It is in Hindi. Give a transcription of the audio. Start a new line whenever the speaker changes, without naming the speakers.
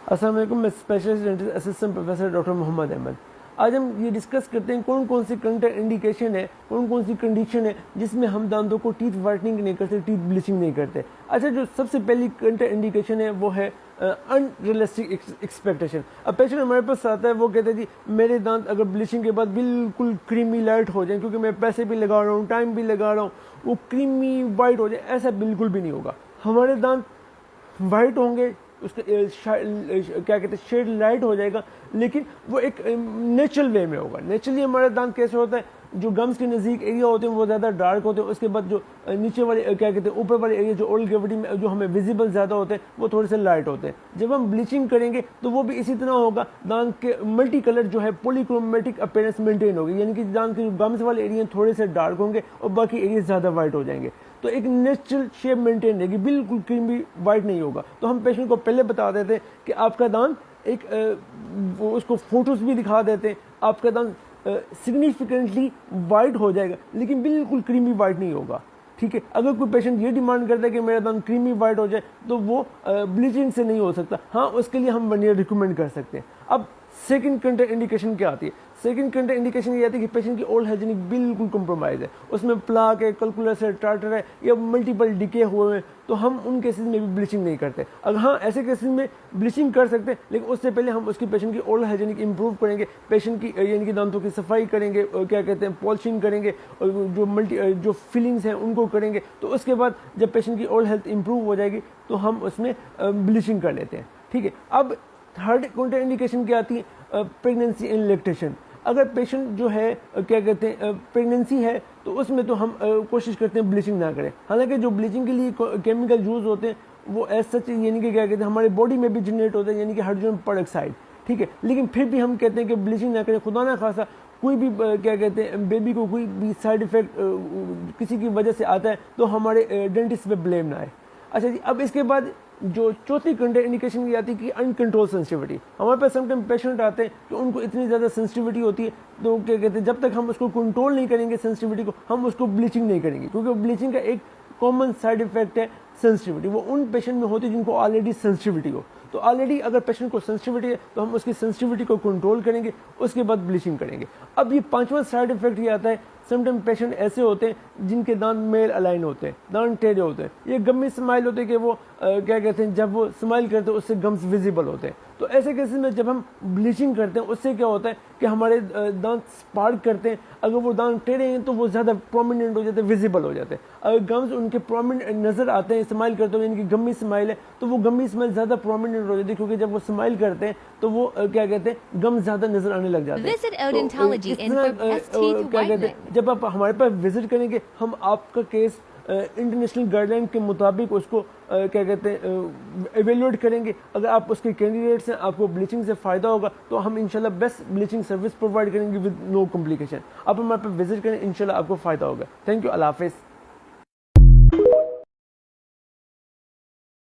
अस्सलाम वालेकुम, मैं specialist dentist assistant professor doctor Mohammad Ahmed. आज हम ये डिस्कस करते हैं कौन कौन सी कंटर इंडिकेशन है, कौन कौन सी कंडीशन है जिसमें हम दांतों को टीथ वाइटनिंग नहीं करते, टीथ ब्लीचिंग नहीं करते। अच्छा, जो सबसे पहली कंटर इंडिकेशन है वो है अनरियलिस्टिक एक्सपेक्टेशन। अब पेशेंट हमारे पास आता है, वो कहते हैं जी मेरे दांत अगर ब्लीचिंग के बाद बिल्कुल क्रीमी लाइट हो जाए, क्योंकि मैं पैसे भी लगा रहा हूँ, टाइम भी लगा रहा हूँ, वो क्रीमी वाइट हो जाए। ऐसा बिल्कुल भी नहीं होगा। हमारे दांत वाइट होंगे, उसका क्या कहते हैं शेड लाइट हो जाएगा, लेकिन वो एक नेचुरल वे में होगा। नेचुरली हमारा दांत कैसे होता है, जो गम्स के नज़दीक एरिया होते हैं वो ज़्यादा डार्क होते हैं, उसके बाद जो नीचे वाले क्या कहते हैं ऊपर वाले एरिया जो ओल्ड कैविटी में जो हमें विजिबल ज़्यादा होते हैं वो थोड़े से लाइट होते हैं। जब हम ब्लीचिंग करेंगे तो वो भी इसी तरह होगा, दांत के मल्टी कलर जो है पॉलीक्रोमेटिक अपीयरेंस मेंटेन होगी, यानी कि दांत के जो गम्स वाले एरिया थोड़े से डार्क होंगे और बाकी एरिया ज़्यादा वाइट हो जाएंगे। तो एक नेचुरल शेप मेंटेन रहेगी, बिल्कुल क्रीमी वाइट नहीं होगा। तो हम पेशेंट को पहले बता देते हैं कि आपका दांत एक उसको फोटोज भी दिखा देते हैं, आपका दांत सिग्निफिकेंटली वाइट हो जाएगा, लेकिन बिल्कुल क्रीमी वाइट नहीं होगा। ठीक है, अगर कोई पेशेंट ये डिमांड करता है कि मेरा दांत क्रीमी वाइट हो जाए तो वो ब्लीचिंग से नहीं हो सकता। हाँ, उसके लिए हम वर्नियर रिकमेंड कर सकते हैं। अब सेकंड कंटर इंडिकेशन क्या आती है? सेकंड कंटर इंडिकेशन ये आती है कि पेशेंट की ओल्ड हाइजीनिक बिल्कुल कॉम्प्रोमाइज है, उसमें प्लाक है, कैलकुलस है, टार्टर है या मल्टीपल डिके हुए हैं, तो हम उन केसेस में भी ब्लीचिंग नहीं करते। अगर हाँ, ऐसे केसेस में ब्लीचिंग कर सकते हैं, लेकिन उससे पहले हम उसकी पेशेंट की ओल्ड हाइजीनिक इंप्रूव करेंगे, पेशेंट की यानी कि दांतों की सफाई करेंगे, क्या कहते हैं पॉलिशिंग करेंगे, और जो फीलिंग्स हैं उनको करेंगे। तो उसके बाद जब पेशेंट की ओल्ड हेल्थ इंप्रूव हो जाएगी तो हम उसमें ब्लीचिंग कर लेते हैं। ठीक है, अब थर्ड काउंटर इंडिकेशन क्या आती है? Pregnancy and lactation. अगर पेशेंट जो है क्या कहते हैं प्रेगनेंसी है तो उसमें तो हम कोशिश करते हैं ब्लीचिंग ना करें। हालांकि जो ब्लीचिंग के लिए केमिकल यूज होते हैं वो एज सच यानी कि क्या कहते हैं हमारे बॉडी में भी जनरेट होते हैं, यानी कि हाइड्रोजन पेरोक्साइड। ठीक है, लेकिन फिर भी हम कहते हैं कि ब्लीचिंग ना करें। खुदा ना खासा कोई भी क्या कहते हैं बेबी को कोई भी साइड इफेक्ट किसी की वजह से आता है तो हमारे डेंटिस्ट पे ब्लेम ना आए। अच्छा जी, अब इसके बाद जो चौथी कंटर इंडिकेशन की आती है कि अनकंट्रोल सेंसिटिविटी। हमारे पास समटाइम पेशेंट आते हैं कि उनको इतनी ज़्यादा सेंसिटिविटी होती है, तो क्या कहते हैं जब तक हम उसको कंट्रोल नहीं करेंगे सेंसिटिविटी को, हम उसको ब्लीचिंग नहीं करेंगे, क्योंकि ब्लीचिंग का एक कॉमन साइड इफेक्ट है सेंसिटिविटी। वो उन पेशेंट में होती है जिनको ऑलरेडी सेंसिटिविटी हो। तो ऑलरेडी अगर पेशेंट को सेंसिटिविटी है तो हम उसकी सेंसिटिविटी को कंट्रोल करेंगे, उसके बाद ब्लीचिंग करेंगे। अब ये पांचवा साइड इफेक्ट ये आता है, समटाइम पेशेंट ऐसे होते हैं जिनके दांत मेल अलाइन होते हैं, दांत टेढ़े होते हैं, ये गमी स्माइल होते हैं कि वो क्या कहते हैं जब वो स्माइल करते हैं उससे गम्स विजिबल होते हैं। तो ऐसे केसेस में जब हम ब्लीचिंग करते हैं उससे क्या होता है कि हमारे दांत स्पार्क करते हैं। अगर वो दांत टेढ़े हैं तो वो ज़्यादा प्रोमिनेंट हो जाते हैं, विजिबल हो जाते हैं। अगर गम्स उनके प्रोमिनेंट नज़र आते हैं स्माइल करते हुए, यानी कि गम्मी स्माइल है, तो वो गम्मी स्माइल ज़्यादा प्रोमिनेंट हो जाती है, क्योंकि जब वो स्माइल करते हैं तो वो क्या कहते हैं गम ज़्यादा नजर आने लग जाते हैं। तो क्या कहते हैं जब आप हमारे पास विजिट करेंगे, हम आपका केस इंटरनेशनल गाइडलाइन के मुताबिक उसको क्या कहते हैं एवेल्युएट करेंगे। अगर आप उसके कैंडिडेट्स हैं, आपको ब्लीचिंग से फ़ायदा होगा, तो हम इंशाल्लाह बेस्ट ब्लीचिंग सर्विस प्रोवाइड करेंगे विद नो कॉम्प्लिकेशन। आप हमारे पास विजिट करें, इंशाल्लाह आपको फ़ायदा होगा। थैंक यू, अल्लाह हाफ़िज़।